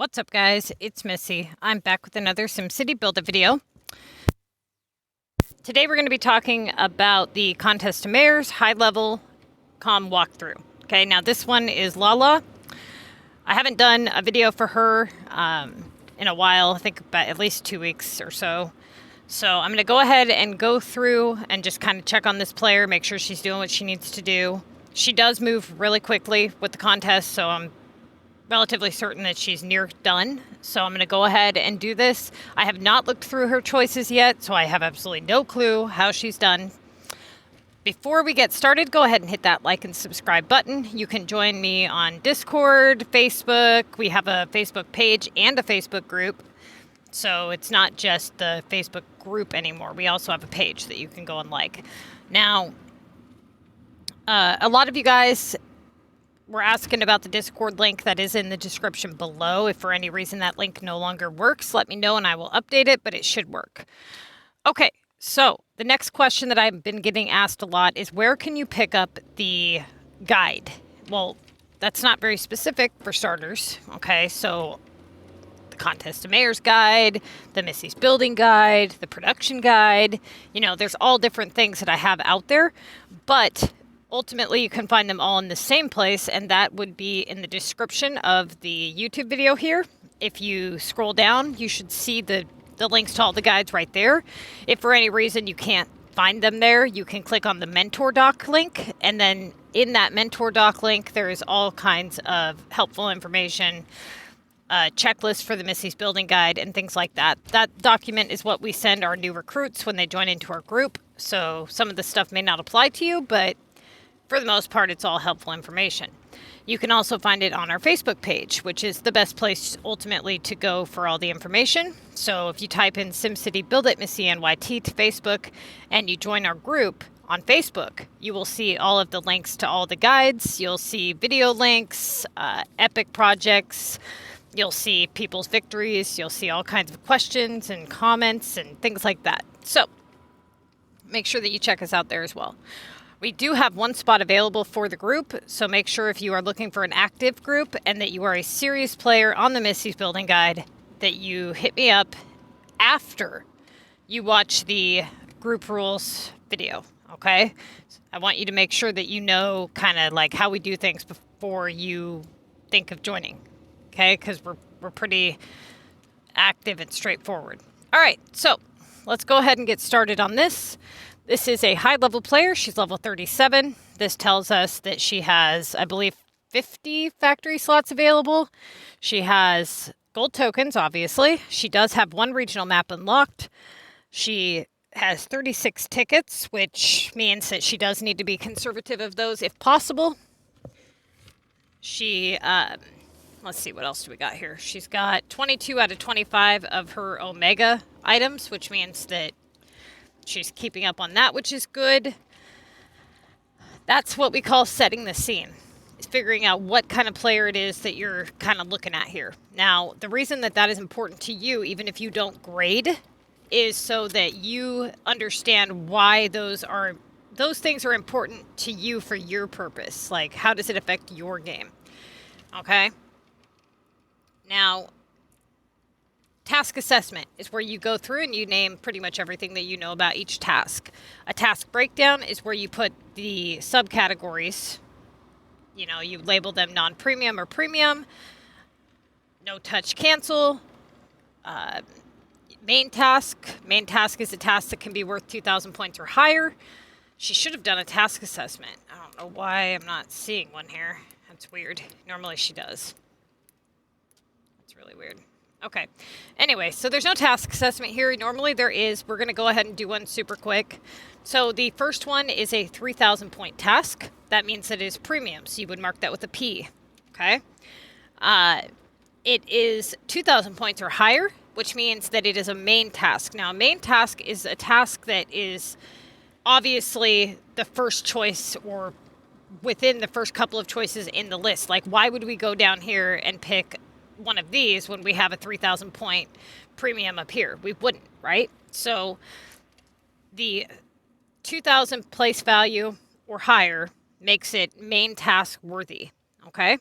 What's up, guys? It's Missy. I'm back with another SimCity Build-A video. Today we're going to be talking about the Contest to Mayors high-level comm walkthrough. Okay, now this one is Lala. I haven't done a video for her in a while, I think about at least 2 weeks or so. So I'm going to go ahead and go through and just kind of check on this player, make sure she's doing what she needs to do. She does move really quickly with the contest, so I'm relatively certain that she's near done. So I'm going to go ahead and do this. I have not looked through her choices yet, so I have absolutely no clue how she's done. Before we get started, go ahead and hit that like and subscribe button. You can join me on Discord, Facebook. We have a Facebook page and a Facebook group. So it's not just the Facebook group anymore. We also have a page that you can go and like. Now, a lot of you guys were asking about the Discord link that is in the description below. If for any reason that link no longer works, let me know and I will update it, but it should work. Okay, so the next question that I've been getting asked a lot is where can you pick up the guide? Well, that's not very specific for starters. Okay, so the Contest to Mayors guide, the Missy's Building Guide, the production guide, you know, there's all different things that I have out there, but ultimately, you can find them all in the same place, and that would be in the description of the YouTube video here. If you scroll down, you should see the links to all the guides right there. If for any reason you can't find them there, you can click on the Mentor Doc link, and then in that Mentor Doc link, there is all kinds of helpful information, checklist for the Missy's Building Guide, and things like that. That document is what we send our new recruits when they join into our group, so some of the stuff may not apply to you, but for the most part, it's all helpful information. You can also find it on our Facebook page, which is the best place ultimately to go for all the information. So if you type in SimCity Build It MissyanneTTVYT to Facebook and you join our group on Facebook, you will see all of the links to all the guides. You'll see video links, epic projects. You'll see people's victories. You'll see all kinds of questions and comments and things like that. So make sure that you check us out there as well. We do have one spot available for the group, so make sure if you are looking for an active group and that you are a serious player on the Missy's Building Guide, that you hit me up after you watch the group rules video, okay? I want you to make sure that you know kind of like how we do things before you think of joining, okay? Because we're pretty active and straightforward. All right, so let's go ahead and get started on this. This is a high-level player. She's level 37. This tells us that she has, I believe, 50 factory slots available. She has gold tokens, obviously. She does have one regional map unlocked. She has 36 tickets, which means that she does need to be conservative of those if possible. She, let's see, what else do we got here? She's got 22 out of 25 of her Omega items, which means that she's keeping up on that, which is good. That's what we call setting the scene. Is figuring out what kind of player it is that you're kind of looking at here. Now, the reason that that is important to you, even if you don't grade, is so that you understand why those things are important to you for your purpose. Like, how does it affect your game? Okay? Now, task assessment is where you go through and you name pretty much everything that you know about each task. A task breakdown is where you put the subcategories. You know, you label them non-premium or premium. No touch cancel. Main task. Main task is a task that can be worth 2,000 points or higher. She should have done a task assessment. I don't know why I'm not seeing one here. That's weird. Normally she does. That's really weird. Okay. Anyway, so there's no task assessment here. Normally there is. We're going to go ahead and do one super quick. So the first one is a 3,000 point task. That means that it is premium. So you would mark that with a P. Okay. It is 2,000 points or higher, which means that it is a main task. Now, a main task is a task that is obviously the first choice or within the first couple of choices in the list. Like, why would we go down here and pick one of these when we have a 3,000 point premium up here? We wouldn't, right? So the 2,000 place value or higher makes it main task worthy, okay?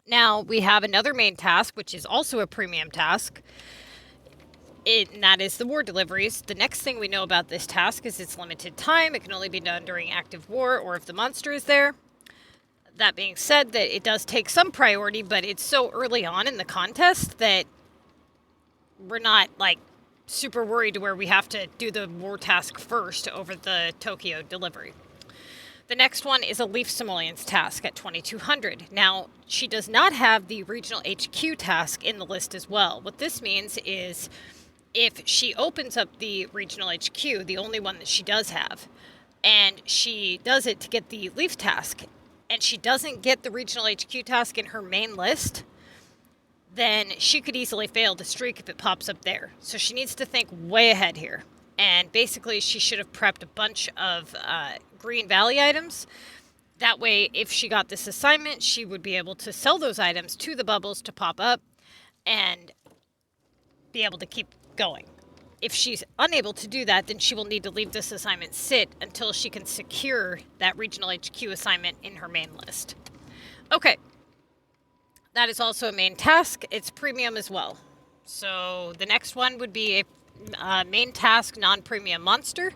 Now we have another main task, which is also a premium task. And that is the war deliveries. The next thing we know about this task is it's limited time. It can only be done during active war or if the monster is there. That being said, that it does take some priority, but it's so early on in the contest that we're not like super worried to where we have to do the war task first over the Tokyo delivery. The next one is a Leaf Simoleons task at 2200. Now, she does not have the regional HQ task in the list as well. What this means is if she opens up the regional HQ, the only one that she does have, and she does it to get the Leaf task, and she doesn't get the regional HQ task in her main list, then she could easily fail the streak if it pops up there. So she needs to think way ahead here. And basically, she should have prepped a bunch of Green Valley items. That way, if she got this assignment, she would be able to sell those items to the bubbles to pop up and be able to keep going. If she's unable to do that, then she will need to leave this assignment sit until she can secure that regional HQ assignment in her main list. Okay. That is also a main task. It's premium as well. So the next one would be a main task non-premium monster.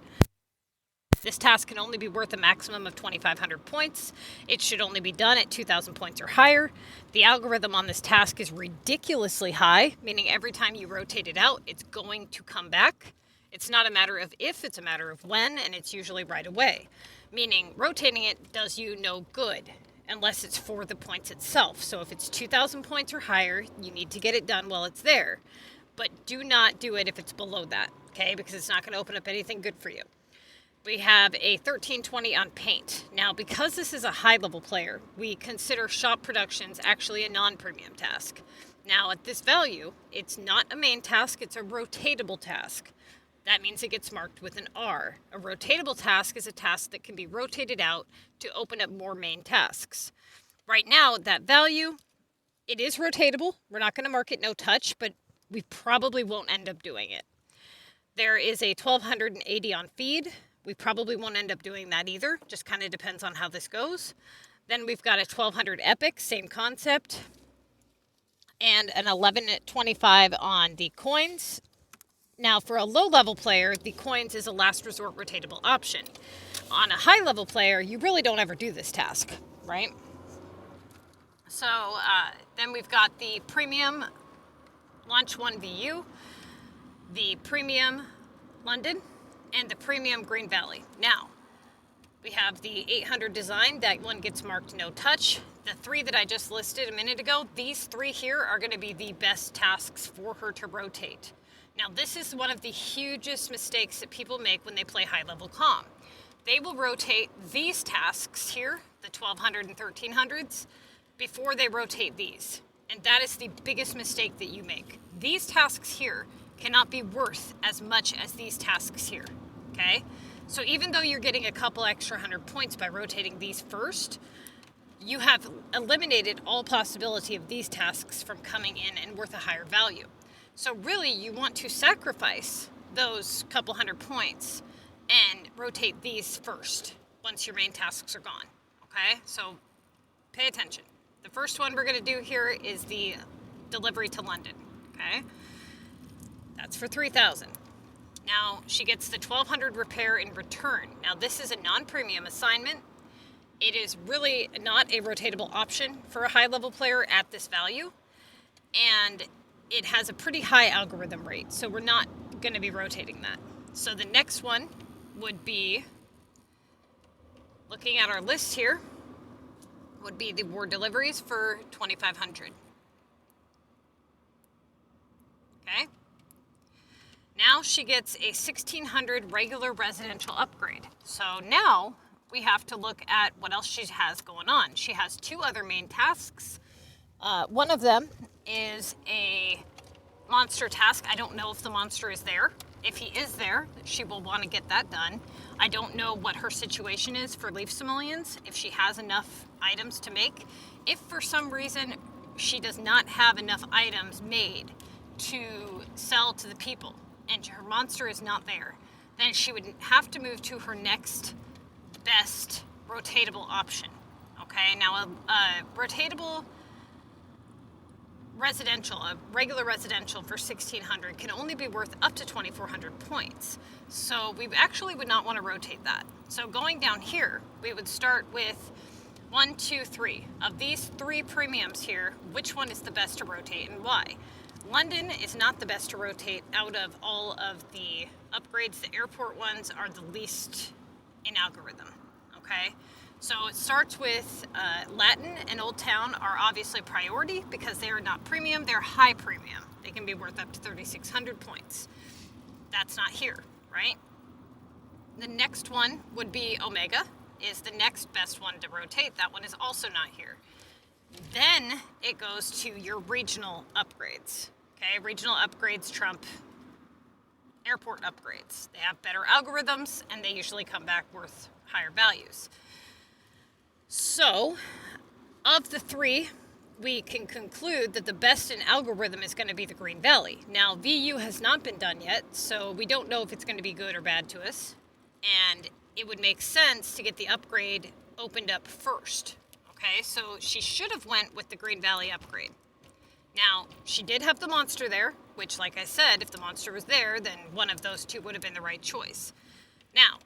This task can only be worth a maximum of 2,500 points. It should only be done at 2,000 points or higher. The algorithm on this task is ridiculously high, meaning every time you rotate it out, it's going to come back. It's not a matter of if, it's a matter of when, and it's usually right away. Meaning rotating it does you no good unless it's for the points itself. So if it's 2,000 points or higher, you need to get it done while it's there. But do not do it if it's below that, okay? Because it's not going to open up anything good for you. We have a 1320 on paint. Now, because this is a high-level player, we consider shop productions actually a non-premium task. Now, at this value, it's not a main task, it's a rotatable task. That means it gets marked with an R. A rotatable task is a task that can be rotated out to open up more main tasks. Right now, at that value, it is rotatable. We're not going to mark it no touch, but we probably won't end up doing it. There is a 1280 on feed. We probably won't end up doing that either. Just kind of depends on how this goes. Then we've got a 1200 epic, same concept. And an 1125 on the coins. Now, for a low-level player, the coins is a last resort rotatable option. On a high-level player, you really don't ever do this task, right? So then we've got the premium Launch 1 VU, the premium London, and the premium Green Valley. Now, we have the 800 design. That one gets marked no touch. The three that I just listed a minute ago, these three here are going to be the best tasks for her to rotate. Now, this is one of the hugest mistakes that people make when they play high-level comm. They will rotate these tasks here, the 1200 and 1300s, before they rotate these. And that is the biggest mistake that you make. These tasks here cannot be worth as much as these tasks here, okay? So even though you're getting a couple extra 100 points by rotating these first, you have eliminated all possibility of these tasks from coming in and worth a higher value. So really, you want to sacrifice those couple 100 points and rotate these first once your main tasks are gone, okay? So pay attention. The first one we're going to do here is the delivery to London, okay? That's for 3,000. Now, she gets the 1,200 repair in return. Now, this is a non-premium assignment. It is really not a rotatable option for a high-level player at this value, and it has a pretty high algorithm rate, so we're not going to be rotating that. So the next one would be, looking at our list here, would be the war deliveries for 2,500. Okay? Now she gets a 1,600 regular residential upgrade. So now we have to look at what else she has going on. She has two other main tasks. One of them is a monster task. I don't know if the monster is there. If he is there, she will want to get that done. I don't know what her situation is for Leaf Simoleons, if she has enough items to make. If for some reason she does not have enough items made to sell to the people and her monster is not there, then she would have to move to her next best rotatable option. Okay, now a rotatable residential, a regular residential for 1,600 can only be worth up to 2,400 points. So we actually would not want to rotate that. So going down here, we would start with 1, 2, 3. Of these 3 premiums here, which one is the best to rotate and why? London is not the best to rotate out of all of the upgrades. The airport ones are the least in algorithm, okay? So it starts with Latin and Old Town are obviously priority because they are not premium, they're high premium. They can be worth up to 3,600 points. That's not here, right? The next one would be Omega, is the next best one to rotate. That one is also not here. Then it goes to your regional upgrades. Okay, regional upgrades trump airport upgrades. They have better algorithms and they usually come back worth higher values. So, of the 3, we can conclude that the best in algorithm is going to be the Green Valley. Now, VU has not been done yet, so we don't know if it's going to be good or bad to us. And it would make sense to get the upgrade opened up first. Okay, so she should have went with the Green Valley upgrade. Now, she did have the monster there, which, like I said, if the monster was there, then one of those 2 would have been the right choice. Now,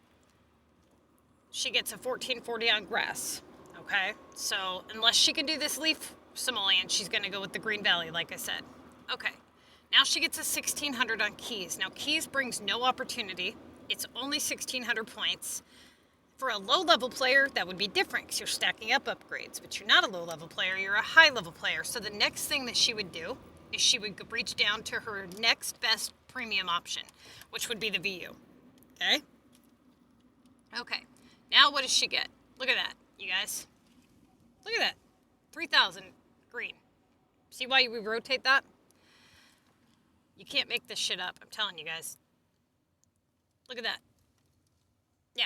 she gets a 1440 on grass. Okay, so unless she can do this leaf simoleon, she's going to go with the Green Valley, like I said. Okay, now she gets a 1,600 on keys. Now, keys brings no opportunity. It's only 1,600 points. For a low-level player, that would be different because you're stacking up upgrades. But you're not a low-level player, you're a high-level player. So the next thing that she would do is she would reach down to her next best premium option, which would be the VU. Okay? Okay, now what does she get? Look at that, you guys. Look at that. 3,000 green. See why we rotate that? You can't make this shit up. I'm telling you guys. Look at that. Yeah.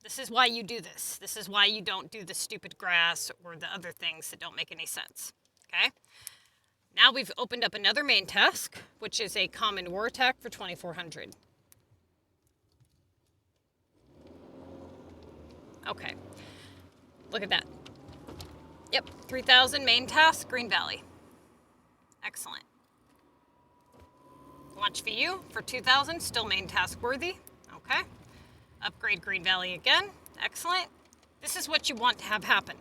This is why you do this. This is why you don't do the stupid grass or the other things that don't make any sense. Okay? Now we've opened up another main task, which is a common war attack for 2,400. Okay. Look at that. Yep, 3,000 main task, Green Valley. Excellent. Launch VU for 2,000, still main task worthy. Okay. Upgrade Green Valley again. Excellent. This is what you want to have happen.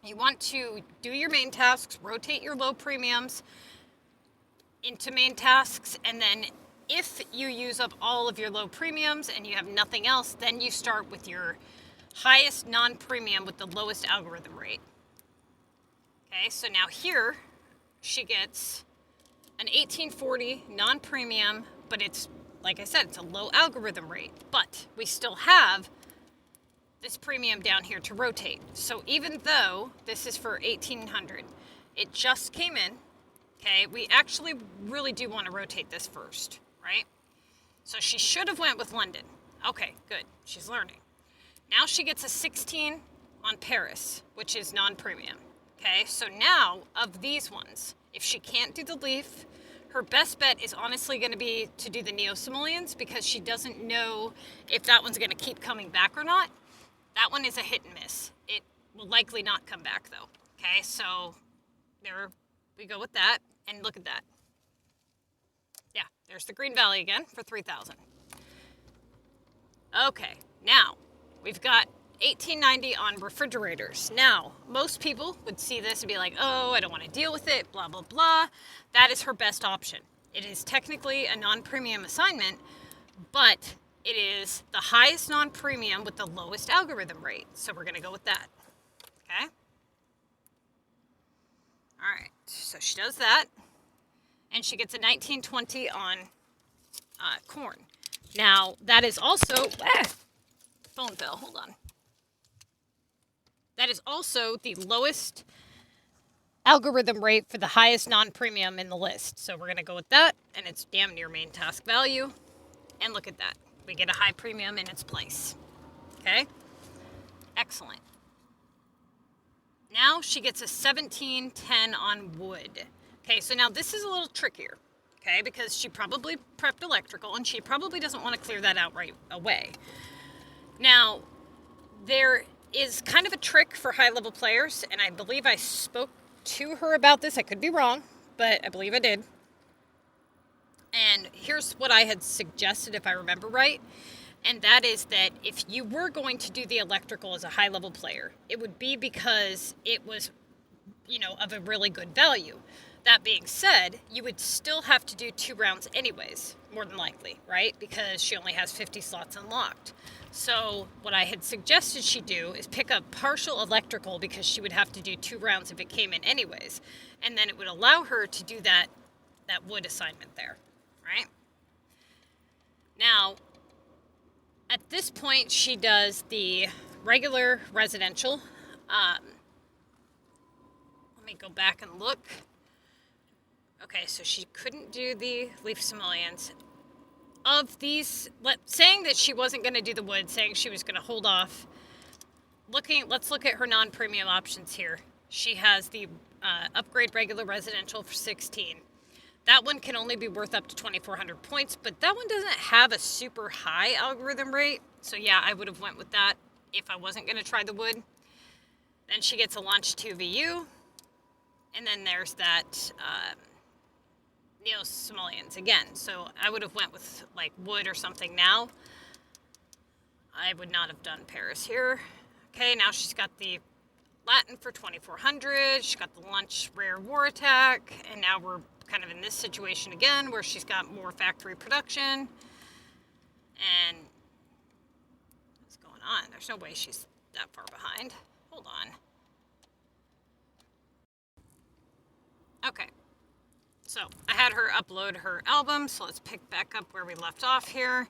You want to do your main tasks, rotate your low premiums into main tasks, and then if you use up all of your low premiums and you have nothing else, then you start with your highest non-premium with the lowest algorithm rate. Okay, so now here she gets an 1840 non-premium, but it's, like I said, it's a low algorithm rate, but we still have this premium down here to rotate. So even though this is for 1,800, it just came in, okay, we actually really do want to rotate this first, right? So she should have went with London. Okay, good, she's learning. Now she gets a 16 on Paris, which is non-premium. Okay, so now of these ones, if she can't do the leaf, her best bet is honestly going to be to do the neo-simoleons because she doesn't know if that one's going to keep coming back or not. That one is a hit and miss. It will likely not come back though. Okay, so there we go with that, and look at that. Yeah, there's the Green Valley again for 3,000. Okay, now we've got 1,890 on refrigerators. Now, most people would see this and be like, oh, I don't want to deal with it, blah, blah, blah. That is her best option. It is technically a non-premium assignment, but it is the highest non-premium with the lowest algorithm rate. So we're going to go with that. Okay? All right, so she does that, and she gets a 1920 on corn. Now, that is also, phone fell, hold on. That is also the lowest algorithm rate for the highest non-premium in the list. So we're going to go with that, and it's damn near main task value. And look at that. We get a high premium in its place. Okay? Excellent. Now she gets a 1710 on wood. Okay, so now this is a little trickier. Okay, because she probably prepped electrical, and she probably doesn't want to clear that out right away. Now, there is kind of a trick for high-level players, and I believe I spoke to her about this. I could be wrong, but I believe I did. And here's what I had suggested, if I remember right, and that is that if you were going to do the electrical as a high-level player, it would be because it was, of a really good value. That being said, you would still have to do 2 rounds anyways, more than likely, right? Because she only has 50 slots unlocked. So what I had suggested she do is pick up partial electrical, because she would have to do 2 rounds if it came in anyways. And then it would allow her to do that wood assignment there, right? Now, at this point, she does the regular residential. Let me go back and look. Okay, so she couldn't do the leaf simoleons. Of these, saying that she wasn't going to do the wood, saying she was going to hold off. Let's look at her non-premium options here. She has the upgrade regular residential for 16. That one can only be worth up to 2,400 points, but that one doesn't have a super high algorithm rate. So yeah, I would have went with that if I wasn't going to try the wood. Then she gets a launch 2 VU. And then there's that Neo Simoleons again. So I would have went with like wood or something now. I would not have done Paris here. Okay, now she's got the Latin for 2,400. She's got the lunch rare war attack. And now we're kind of in this situation again where she's got more factory production. And what's going on? There's no way she's that far behind. Hold on. Okay. So I had her upload her album, so let's pick back up where we left off here.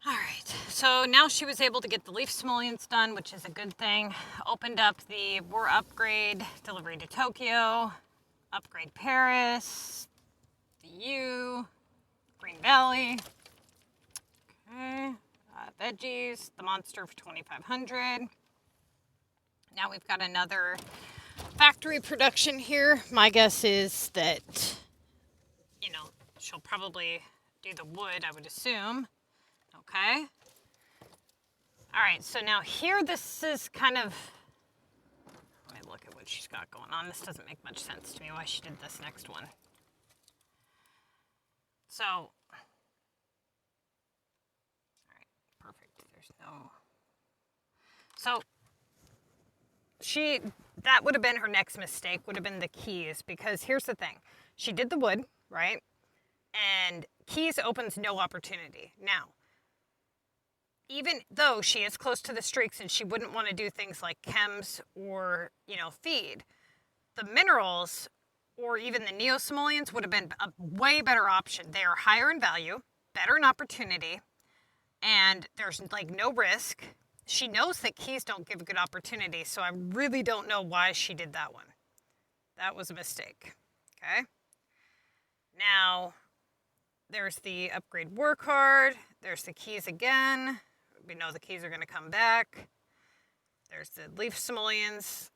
All right, so now she was able to get the leaf simoleons done, which is a good thing. Opened up the war upgrade, delivery to Tokyo, upgrade Paris, the U, Green Valley, okay, veggies, the monster for 2,500. Now we've got another factory production here. My guess is that, she'll probably do the wood, I would assume. Okay. All right, so now here this is kind of, let me look at what she's got going on. This doesn't make much sense to me why she did this next one. So, all right, perfect. There's no, so that would have been her next mistake, would have been the keys, because here's the thing. She did the wood, right? And keys opens no opportunity. Now, even though she is close to the streaks and she wouldn't want to do things like chems or, feed, the minerals or even the Neo Simoleons would have been a way better option. They are higher in value, better in opportunity, and there's like no risk. She knows that keys don't give a good opportunity, so I really don't know why she did that one. That was a mistake, okay? Now, there's the upgrade war card. There's the keys again. We know the keys are going to come back. There's the leaf simoleons,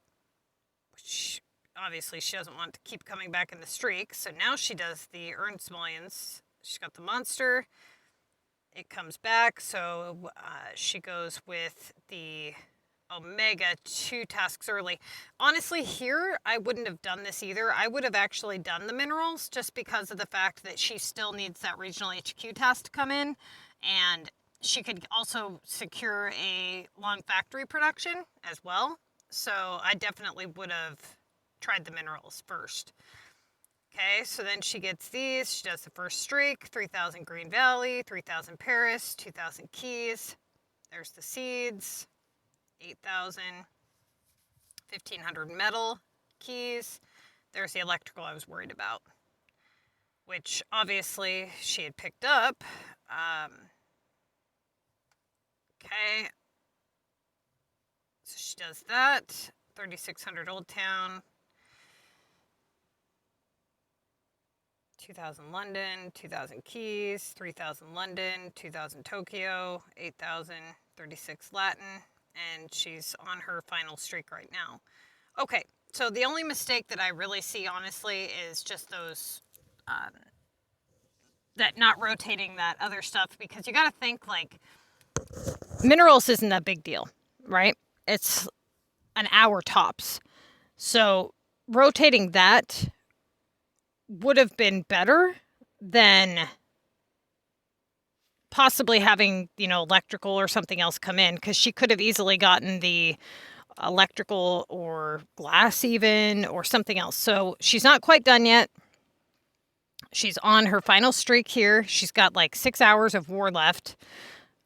which obviously she doesn't want to keep coming back in the streak. So now she does the earned simoleons. She's got the monster. It comes back, so she goes with the Omega 2 tasks early. Honestly, here, I wouldn't have done this either. I would have actually done the minerals just because of the fact that she still needs that regional HQ task to come in, and she could also secure a long factory production as well. So I definitely would have tried the minerals first. Okay, so then she gets these. She does the first streak, 3,000 Green Valley, 3,000 Paris, 2,000 keys. There's the seeds, 8,000, 1,500 metal keys. There's the electrical I was worried about, which obviously she had picked up. Okay, so she does that, 3,600 Old Town, 2,000 London, 2,000 keys, 3,000 London, 2,000 Tokyo, 8,000, 36 Latin, and she's on her final streak right now. Okay, so the only mistake that I really see, honestly, is just those, that not rotating that other stuff, because you got to think, like, minerals isn't that big deal, right? It's an hour tops. So rotating that would have been better than possibly having, electrical or something else come in, because she could have easily gotten the electrical or glass even or something else. So she's not quite done yet. She's on her final streak here. She's got like 6 hours of war left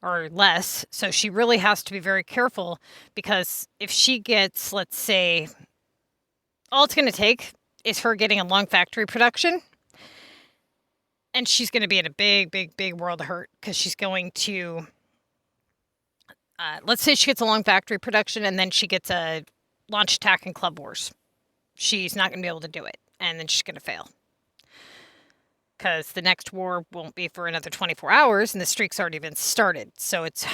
or less. So she really has to be very careful, because if she gets, let's say, all it's going to take is her getting a long factory production, and she's going to be in a big, big, big world of hurt, because she's going to, let's say she gets a long factory production and then she gets a launch attack in Club Wars. She's not going to be able to do it, and then she's going to fail, because the next war won't be for another 24 hours and the streak's already been started. So it's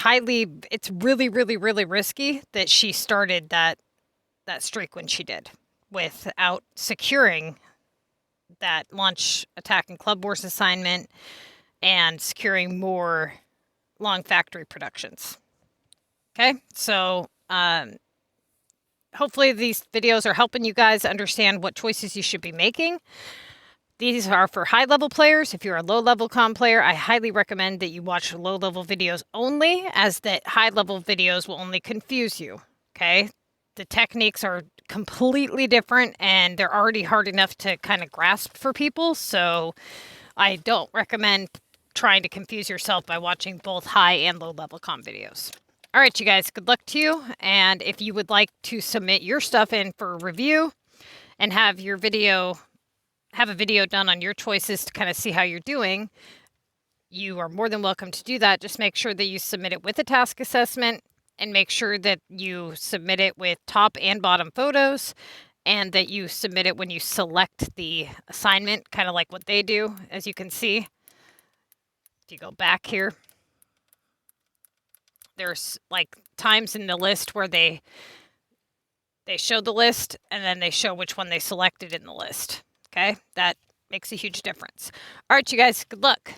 really, really, really risky that she started that streak when she did, without securing that launch attack and Club Wars assignment and securing more long factory productions. Okay, so hopefully these videos are helping you guys understand what choices you should be making. These are for high-level players. If you're a low-level comm player, I highly recommend that you watch low-level videos only, as that high-level videos will only confuse you, okay? The techniques are completely different, and they're already hard enough to kind of grasp for people, so I don't recommend trying to confuse yourself by watching both high and low-level comm videos. All right, you guys, good luck to you, and if you would like to submit your stuff in for review and have a video done on your choices to kind of see how you're doing, you are more than welcome to do that. Just make sure that you submit it with a task assessment, and make sure that you submit it with top and bottom photos, and that you submit it when you select the assignment, kind of like what they do. As you can see, if you go back here, there's like times in the list where they show the list and then they show which one they selected in the list. Okay, that makes a huge difference. All right, you guys, good luck.